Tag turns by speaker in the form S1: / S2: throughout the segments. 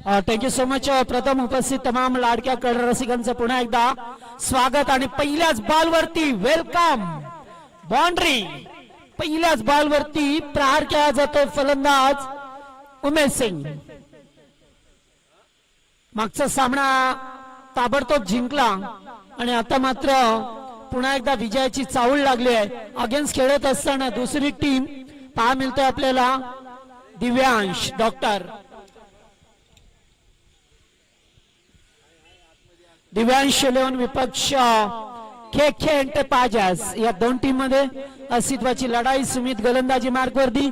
S1: Thank you so much. प्रथम उपस्थित तमाम लाडक्या कड रसिकांचं पुन्हा एकदा स्वागत. आणि पहिल्याच बॉलवरती वेलकम बाउंड्री. पहिल्याच बॉलवरती प्रहार केला जातो. फलंदाज उमेश सिंग. मागचा सामना ताबडतोब जिंकला आणि आता मात्र पुन्हा एकदा विजयाची चाहूल लागली आहे. अगेन्स्ट खेळत असताना दुसरी टीम पहा मिळतोय आपल्याला दिव्यांश डॉक्टर. दिव्यांश 11 विपक्ष के के एंटरप्राइजेस. या दोन टीम मध्ये अस्तित्वाची लढाई. सुमित गोलंदाजी मार्गवरती.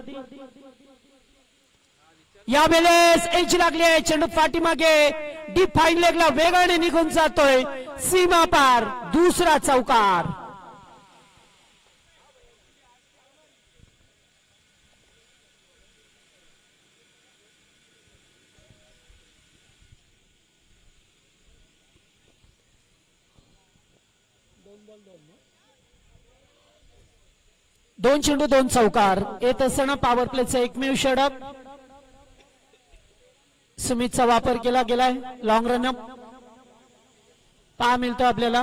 S1: यावेळेस एज लागली आहे. चेंडू पाठीमागे डीप फाईन लेगला वेगाने निघून जातोय. सीमा पार दुसरा चौकार. दोन चेंडू दोन चौकार. येत असताना पॉवर प्लेचा एकमेव षटक. सुमितचा वापर केला गेलाय. लॉंग रन अप पहा मिळतो आपल्याला.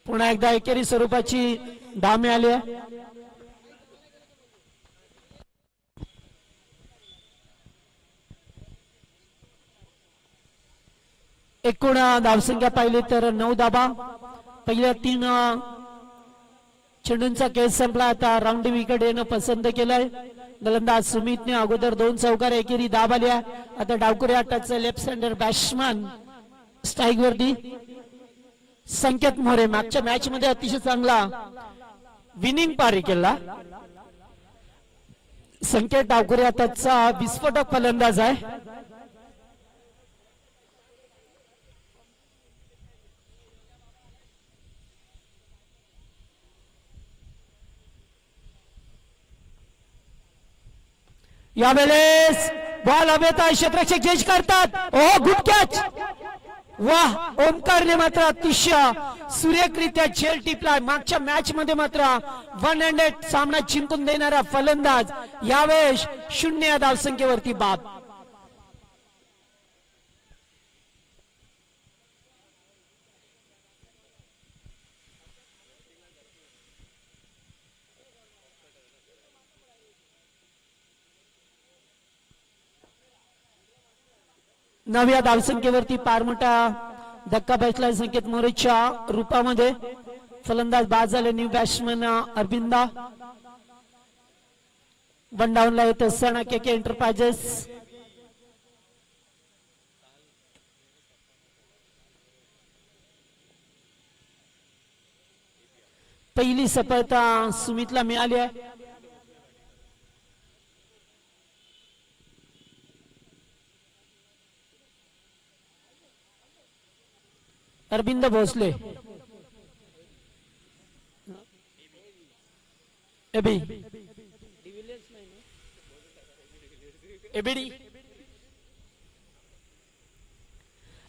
S1: पुन्हा एकदा एकेरी स्वरूपाची धाव मिळाली आहे. एकूण धावसंख्या पाहिली तर 9 धावा. पहिल्या 3 चेंडूंचा केस संपला. आता राऊंड विकेट येणं पसंत केलंय. गोलंदाज सुमितने अगोदर 2 चौकार एकेरी धाव आली आहे. आता डावकुरे touch left hander batsman strike वरती. संकेत मोरे मागच्या मॅच मध्ये अतिशय चांगला विनिंग पारी केला. संकेत डावकुरे आताचा विस्फोटक फलंदाज आहे. यावेळेस बॉल हवेत आहे. क्षेत्ररक्षक जज करतात. ओ गुड कॅच. वाह. ओमकारने मात्र अतिशय सुरेखरित्या झेल टिपलाय. मागच्या मॅच मध्ये मात्र 1 हँडेड सामना जिंकून देणारा फलंदाज यावेळेस 0 धावसंख्येवरती बाद. नव्या धावसंख्येवरती फार मोठा धक्का बसला संकेत मोरेच्या रूपामध्ये. फलंदाज बाद झाले. New batsman Aravinda. वन डाऊनला येत असताना के के एंटरप्राइजेस. पहिली सफलता सुमितला मिळाली आहे. Arvind Bhosale. ABD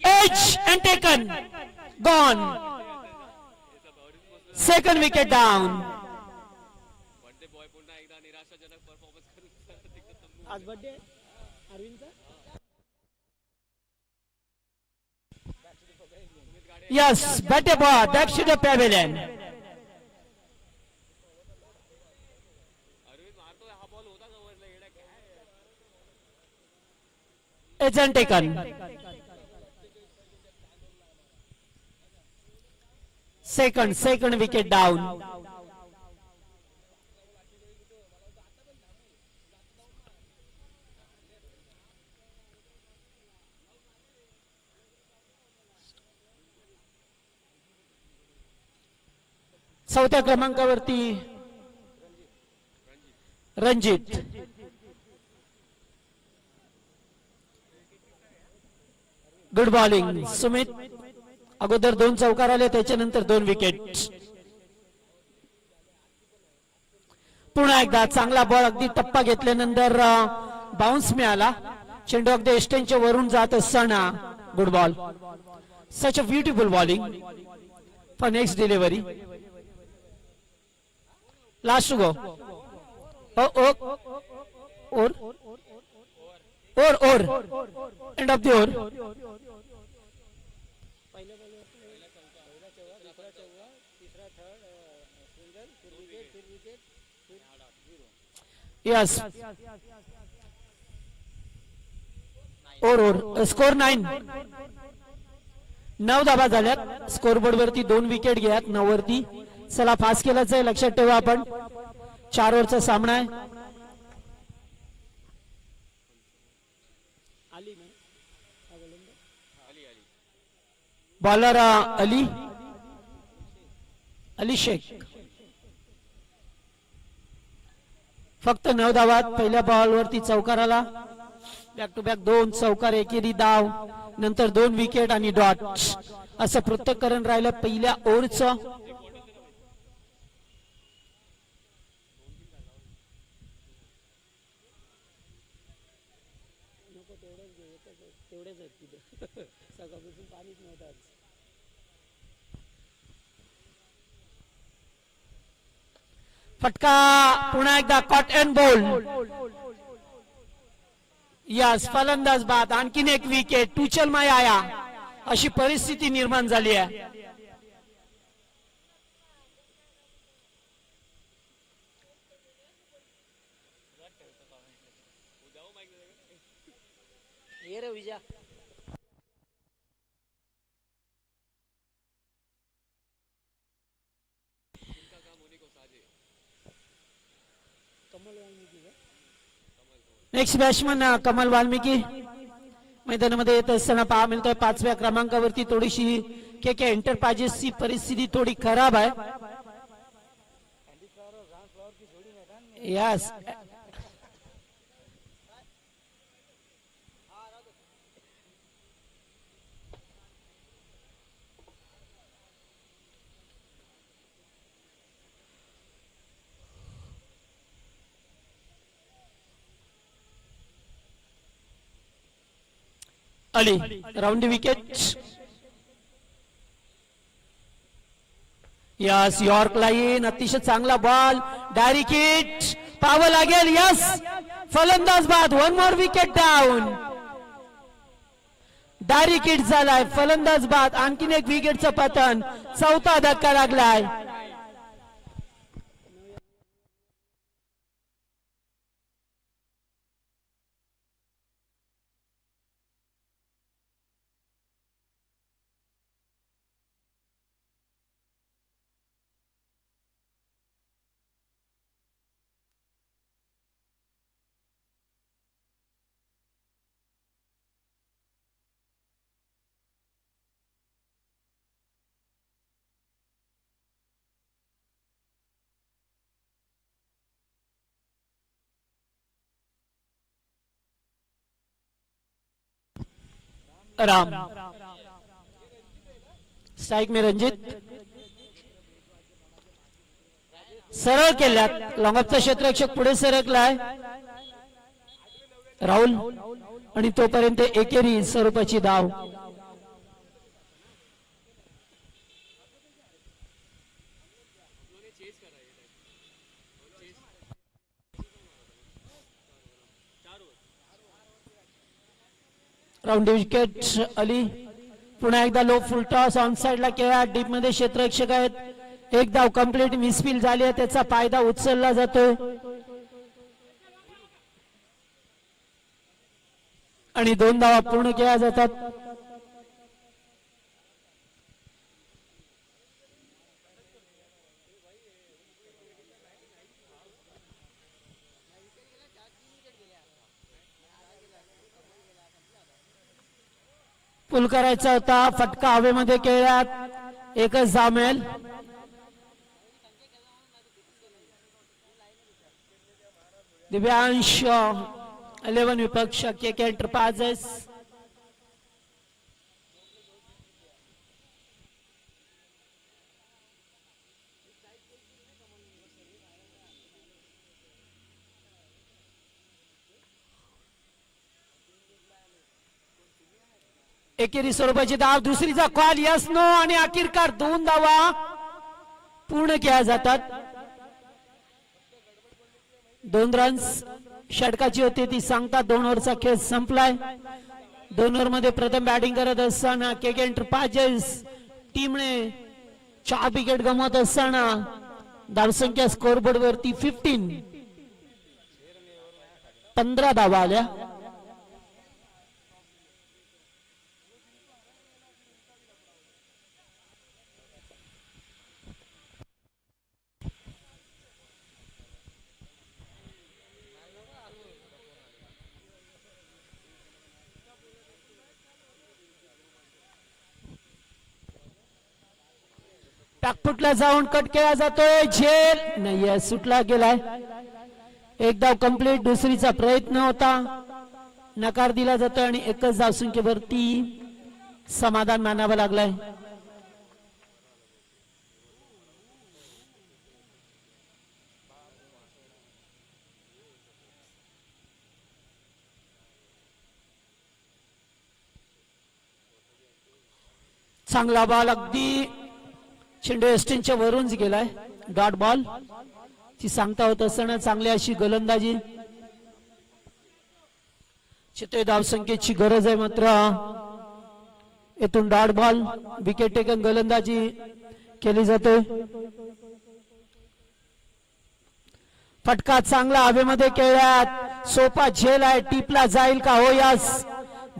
S1: edge and taken gone. Second wicket down. आज बर्थडे अरविंदचा. Yes, better ball back to the pavilion. It's taken. Second wicket down. चौथ्या क्रमांकावरती रणजित. Good bowling Sumit. अगोदर 2 चौकार आले. त्याच्यानंतर 2 विकेट. पुन्हा एकदा चांगला बॉल. अगदी टप्पा घेतल्यानंतर बाउन्स मिळाला. चेंडू अगदी एस्टेनच्या वरून जात असताना good ball. Such a beautiful bowling for next delivery. Last to go. Oh. Or. End of the over. Yes. Or. Score 9. 9 धाबा झाल्यात. स्कोर बोर्ड वरती 2 विकेट घ्यात 9 वरती. चला फास्ट केलाच आहे, लक्षात ठेवा आपण. 4 ओव्हरचा सामना आहे. बॉलर अली शेख. फक्त 9 धावात पहिल्या बॉलवरती चौकार आला. बॅक टू बॅक 2 चौकार, एकेरी धाव, नंतर 2 विकेट आणि डॉट. असं पृथक्करण राहिलं पहिल्या ओव्हरचं. फटका पुन्हा एकदा कॉट अँड बॉल. यस, फलंदाज बाद. आणखीन एक विकेट. टूचल माय आया अशी परिस्थिती निर्माण झाली आहे. नेक्स्ट बॅट्समन कमल वाल्मिकी मैदानामध्ये येत असताना पहा मिळतोय. 5व्या क्रमांकावरती थोडीशी के एंटरप्राइजेसची परिस्थिती थोडी खराब आहे. Yes, Ali round wicket. Yes, York line. अतिशय चांगला बॉल. Direct hit. पाहावं लागेल. यस, फलंदाज बाद. 1 more wicket down. Direct hit झालाय. फलंदाज बाद. आणखीन एक विकेटचं पतन. 4था धक्का लागलाय. राम स्ट्राइक में रंजित. सरळ केल्यात. लॉंगऑफचा क्षेत्ररक्षक पुढे सरकलाय. राहुल आणि तोपर्यंत एकेरी स्वरूपाची धाव. Round wicket Ali. पुन्हा एकदा लो फुल टॉस ऑन साइडला केला. डीप मध्ये क्षेत्ररक्षक आहेत. एक धाव कंप्लीट मिसफील झाली आहे, त्याचा फायदा उचलला जातोय आणि 2 धावा पूर्ण केल्या जातात. पुल करायचा होता. फटका हवेमध्ये खेळल्यात. एकच धाव मिळेल. दिव्यांश 11 विपक्ष के एंटरप्राइजेस. एकेरी स्वरूपाची धाव. दुसरीचा कॉल यस नो आणि अखेरकार 2 धावा पूर्ण केल्या जातात. 2 रन्स षटकाची होती ती सांगतात 2 ओव्हरचा खेळ संपलाय. 2 ओव्हर मध्ये प्रथम बॅटिंग करत असताना केके एंटरप्राइजेस टीमने 4 विकेट गमावत असताना धावसंख्या स्कोरबोर्ड वरती 15 धावा आल्या. बॅकफुटला जाऊन कट केला जातोय. झेल नाही सुटला गेलाय. एक धाव कंप्लीट. दुसरीचा प्रयत्न होता नकार दिला जातोय आणि एकच धावसंख्येवरती समाधान मानावं लागलंय. चांगला बॉल अगदी चेंडू एस्टिनच्या वरूनच गेलाय. डॉट बॉल ची सांगता होत असताना चांगली अशी गोलंदाजी. चित्ते धावसंख्येची गरज आहे मात्र येथून डॉट बॉल विकेट टेकन गोलंदाजी केली जाते. फटका चांगला हवेमध्ये खेळल्यात. सोपा झेल आहे. टिपला जाईल का? हो यास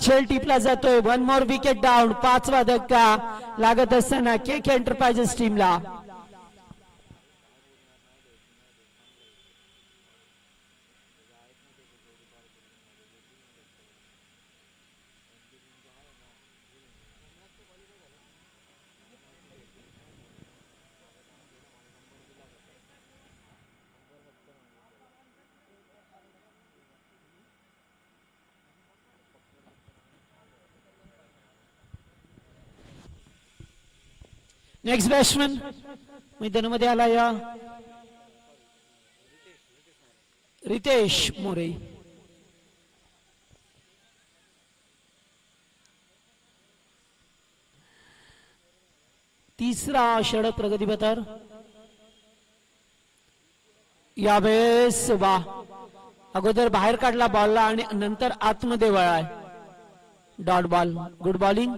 S1: झेल टिपला जातोय. 1 मोर विकेट डाऊन. 5वा धक्का लागत असताना केके एंटरप्राइजेस टीमला. नेक्स्ट बॅट्समन मैदानामध्ये आला या रितेश मोरे. तिसरा षटक प्रगतीपथावर. यावेळेस वा अगोदर बाहेर काढला बॉलला आणि नंतर आतमध्ये वळाय. Dot ball. Good bowling.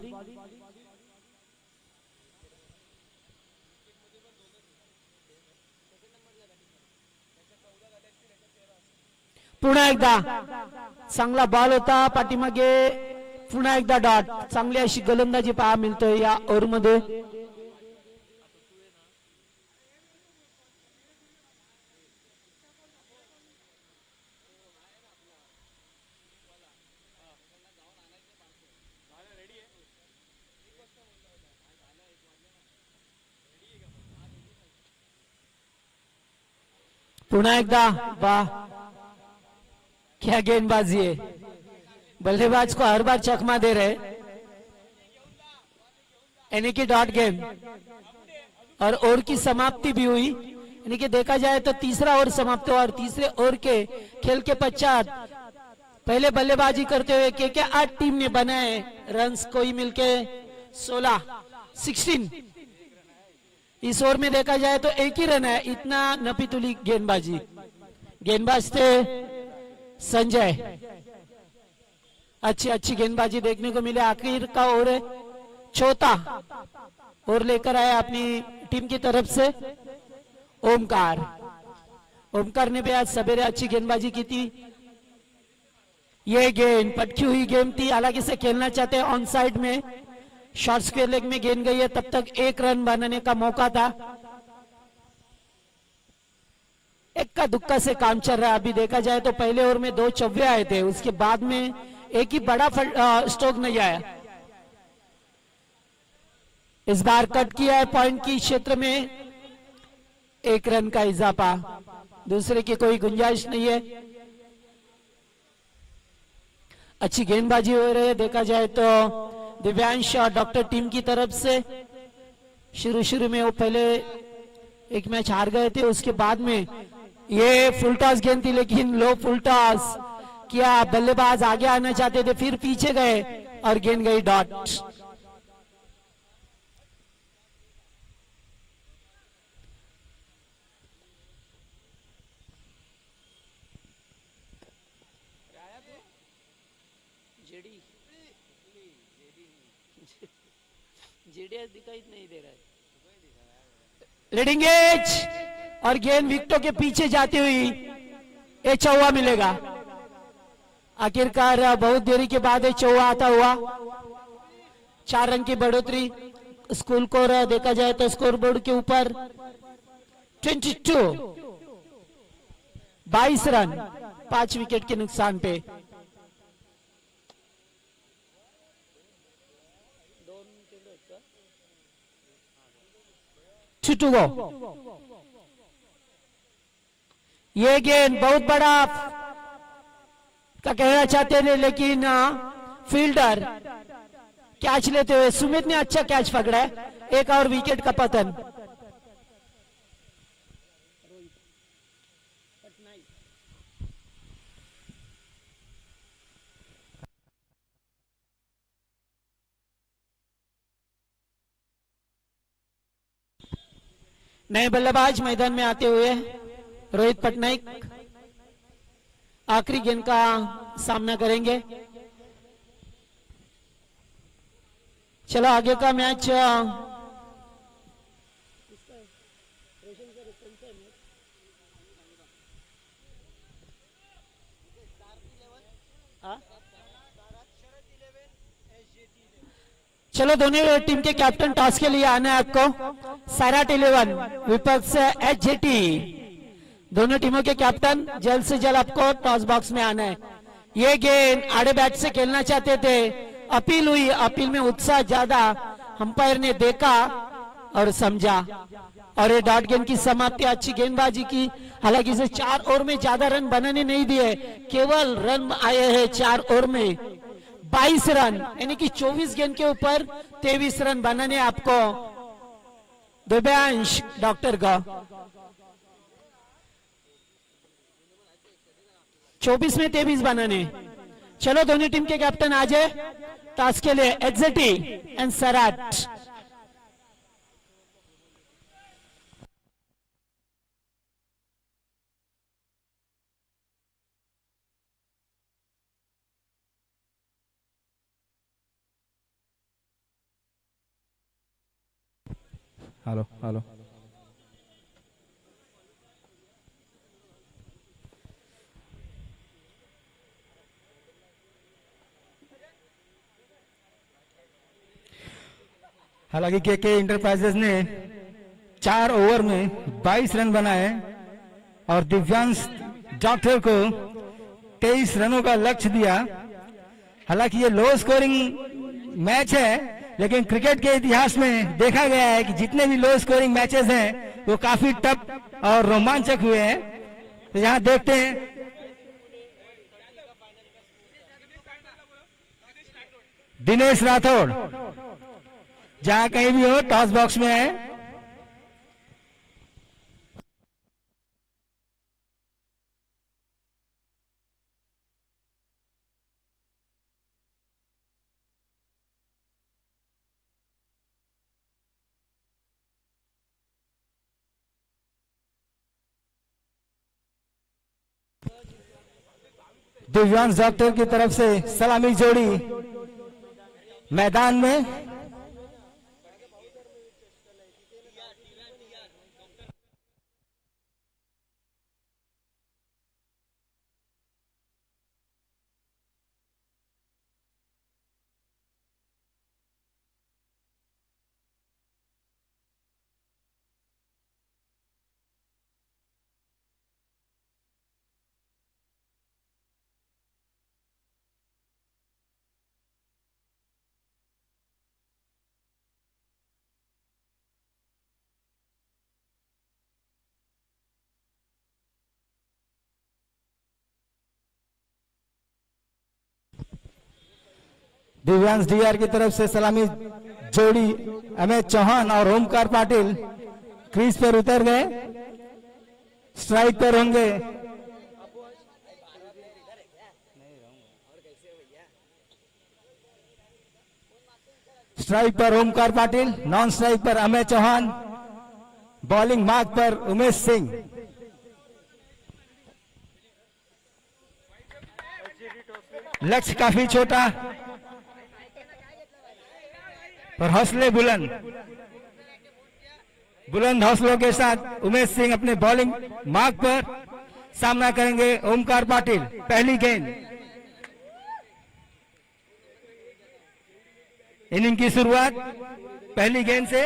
S1: पुन्हा एकदा चांगला बॉल होता पाठीमागे. पुन्हा एकदा डॉट. चांगली अशी गोलंदाजी पहा मिळतोय या ओव्हर मध्ये. पुन्हा एकदा वाह क्या गेंदबाजी है. बल्लेबाज को हर बार चकमा दे रहे यानी कि डॉट गेम. और ओवर की समाप्ति भी हुई यानी कि देखा जाए तो तीसरा ओवर समाप्त हुआ और तीसरे ओवर के खेल के पश्चात पहले बल्लेबाजी करते हुए के 8 टीम ने बनाए रन्स कोई मिलके 16 इस ओवर में देखा जाए तो एक ही रन है. इतना नपीतुली गेंदबाजी. गेंदबाज थे संजय. अच्छी गेंदबाजी देखने को मिले. आखिर का ओवर है. चौथा ओवर लेकर आया अपनी टीम की तरफ से ओमकार. ओमकार ने भी आज सवेरे अच्छी गेंदबाजी की थी. ये गेंद पटकी हुई गेंद थी. हालांकि से खेलना चाहते हैं ऑन साइड में. शॉर्ट स्क्वायर लेग में गेंद गई है. तब तक 1 रन बनाने का मौका था. इक्का दुक्का से काम चल रहा है. अभी देखा जाए तो पहले ओवर में 2 चौके आए थे. उसके बाद में एक ही बड़ा स्ट्रोक नहीं आया. इस बार कट किया है पॉइंट की क्षेत्र में. 1 रन का इजाफा. दूसरे की कोई गुंजाइश नहीं है. अच्छी गेंदबाजी हो रही है. देखा जाए तो दिव्यांश और डॉक्टर टीम की तरफ से शुरू में वो पहले एक मैच हार गए थे. उसके बाद में ये फुल टॉस गेंद थी लेकिन लो फुल टॉस किया. बल्लेबाज आगे आना चाहते थे फिर पीछे गए और गेंद गई डॉट. जेडी दिखाई नहीं दे रहा है। लीडिंग एज और गेंद विकेटों के पीछे जाती हुई ये चौवा मिलेगा। आखिरकार बहुत देरी के बाद ये चौवा आता हुआ। 4 रन की बढ़ोतरी। स्कोर को देखा जाए तो स्कोर बोर्ड के ऊपर 22 रन 5 विकेट के नुकसान पे। To go. ये गेंद बहुत बड़ा का कहना चाहते थे, लेकिन फील्डर कैच लेते हुए सुमित ने अच्छा कैच पकड़ा है। एक और विकेट का पतन। नए बल्लेबाज मैदान में आते हुए रोहित पटनायक आखिरी गेंद का सामना करेंगे। चलो आगे का मैच चलो दोनों टीम के कैप्टन टॉस के लिए आना है आपको। सैराट 11 विपक्ष एचजेटी। दोनों टीमों के कैप्टन जल्द से जल्द आपको टॉस बॉक्स में आना है। ये गेंद आड़े बैट से खेलना चाहते थे, अपील हुई। अपील में उत्साह ज्यादा अंपायर ने देखा और समझा और ये डॉट गेंद की समाप्ति। अच्छी गेंदबाजी की। हालांकि इसे 4 ओवर में ज्यादा रन बनाने नहीं दिए, केवल रन आए हैं 4 ओवर में 22 रन, यानी कि 24 गेंद के ऊपर 23 रन बनाने आपको दिव्यांश डॉक्टर का। 24 में 23 बनाने। चलो दोनों टीम के कैप्टन आ जाए टॉस के लिए। HJT and Sairat.
S2: Hello hello. हालांकि के इंटरप्राइजेस ने 4 ओवर में 22 रन बनाए और दिव्यांश डॉक्टर को 23 रनों का लक्ष्य दिया। हालांकि ये लो स्कोरिंग मैच है, लेकिन क्रिकेट के इतिहास में देखा गया है कि जितने भी लो स्कोरिंग मैचेस हैं वो काफी टफ और रोमांचक हुए हैं। तो यहां देखते हैं दिनेश राठौड़ जहां कहीं भी हो टॉस बॉक्स में है। दिव्यांश डॉक्टर की तरफ से सलामी जोड़ी मैदान में। दिव्यांश डीआर की तरफ से सलामी जोड़ी अमित चौहान और ओमकार पाटिल क्रीज पर उतर गए, स्ट्राइक पर होंगे। स्ट्राइक पर ओमकार पाटिल, नॉन स्ट्राइक पर अमित चौहान, बॉलिंग मार्क पर उमेश सिंह। लक्ष्य काफी छोटा और हौसले बुलंद बुलंद हौसलों के साथ उमेश सिंह अपने बॉलिंग मार्ग पर सामना करेंगे ओमकार पाटिल। पहली गेंद, इनिंग की शुरुआत पहली गेंद से।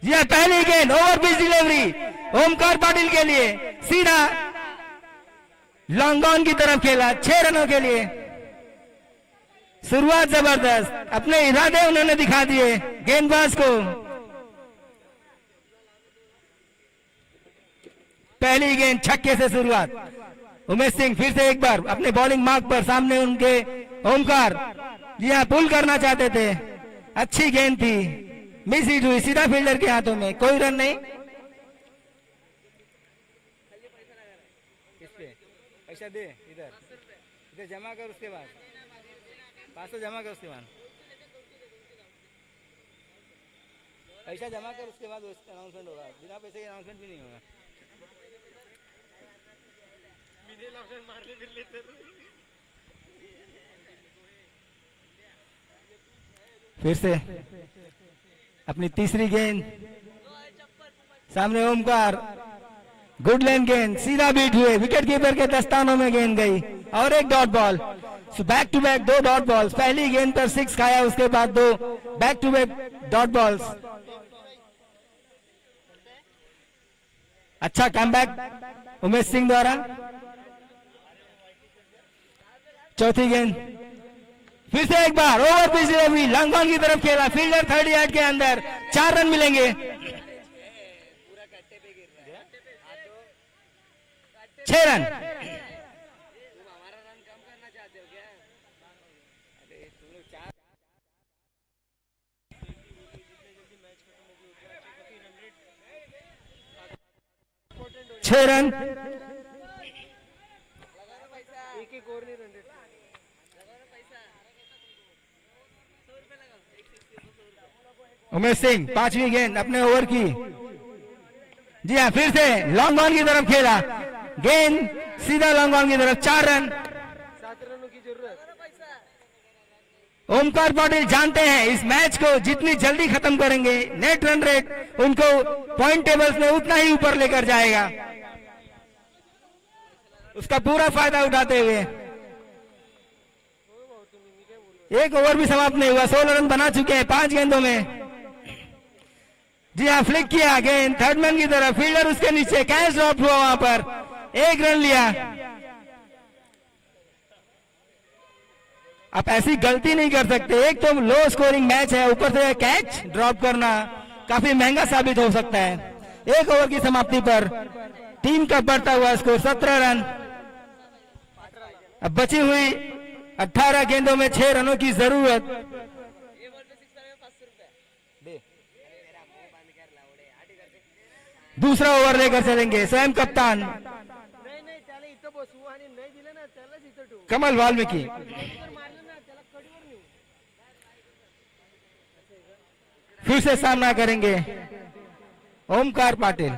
S2: जी हाँ, पहली गेंद over pitch delivery Omkar Patil के लिए, सीधा लॉन्ग ऑन की तरफ खेला 6 रनों के लिए। शुरुआत जबरदस्त, अपने इरादे उन्होंने दिखा दिए गेंदबाज को। पहली गेंद छक्के से शुरुआत। उमेश सिंह फिर से एक बार अपने बॉलिंग मार्क पर, सामने उनके ओमकार, जी हाँ पुल करना चाहते थे, अच्छी गेंद थी, मिस हिट हुई सीधा फील्डर के हाथों में, कोई रन नहीं। पैसा दे, इधर इधर जमा कर, उसके बाद 500 जमा कर, उसके बाद पैसा जमा कर, उसके बाद अनाउंसमेंट होगा। बिना पैसे के अनाउंसमेंट भी नहीं होगा। फिर से अपनी तीसरी गेंद, सामने ओमकार, गुड लेन गेंद, सीधा बीट हुए, विकेट कीपर के दस्तानों में गेंद गई और एक dot ball. Back to back 2 dot balls, पहली गेंद पर 6 खाया, उसके बाद 2 back to back dot balls. अच्छा कमबैक उमेश सिंह द्वारा। चौथी गेंद, फिर से एक बार over pitch delivery, long on की तरफ खेला, फील्डर 30 यार्ड के अंदर, 4 रन मिलेंगे। 6 रन। छह रन। उमेश सिंह पांचवी गेंद अपने ओवर की, जी हाँ फिर से लॉन्ग ऑन की तरफ खेला, गेंद सीधा लॉन्ग ऑन की तरफ, 4 रन।
S3: 7 रनों की जरूरत।
S2: ओमकार पाटिल जानते हैं इस मैच को जितनी जल्दी खत्म करेंगे, नेट रन रेट उनको पॉइंट टेबल्स में उतना ही ऊपर लेकर जाएगा, उसका पूरा फायदा उठाते हुए। एक ओवर भी समाप्त नहीं हुआ, 16 रन बना चुके हैं 5 गेंदों में। जी हाँ, फ्लिक किया गेंद थर्ड मैन की तरफ, फील्डर उसके नीचे, कैच ड्रॉप हुआ, वहां पर 1 रन लिया। आप ऐसी गलती नहीं कर सकते, एक तो लो स्कोरिंग मैच है, ऊपर से कैच ड्रॉप करना काफी महंगा साबित हो सकता है। 1 ओवर की समाप्ति पर टीम का बढ़ता हुआ स्कोर 17 रन। अब बची हुई 18 गेंदों में 6 रनों की जरूरत। दूसरा ओवर लेकर चलेंगे स्वयं कप्तान कमल वाल्मीकि। फिर से सामना करेंगे ओमकार पाटिल।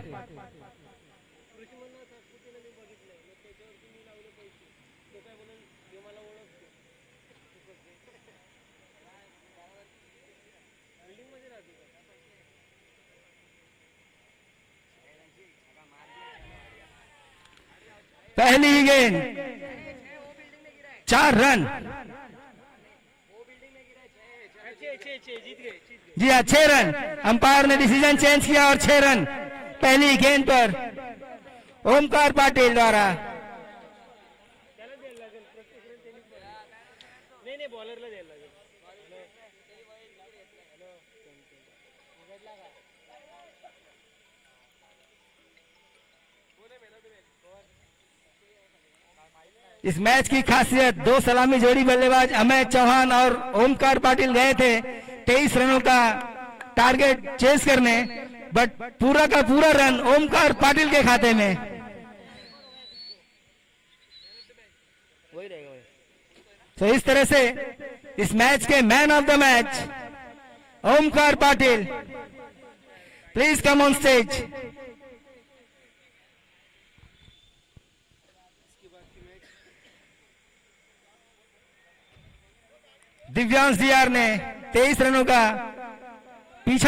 S2: पहली ही गेंद 4 रन। जी हाँ 6 रन, अंपायर ने डिसीजन चेंज किया और 6 रन पहली गेंद पर ओमकार पाटिल द्वारा। इस मैच की खासियत 2 सलामी जोड़ी बल्लेबाज अमित चौहान और ओमकार पाटिल गए थे 23 रनों का टारगेट चेस करने, बट पूरा का पूरा रन ओमकार पाटिल के खाते में। तो इस तरह से इस मैच के man of the match Omkar Patil, please come on stage. Divyansh DR ने 23 रनों का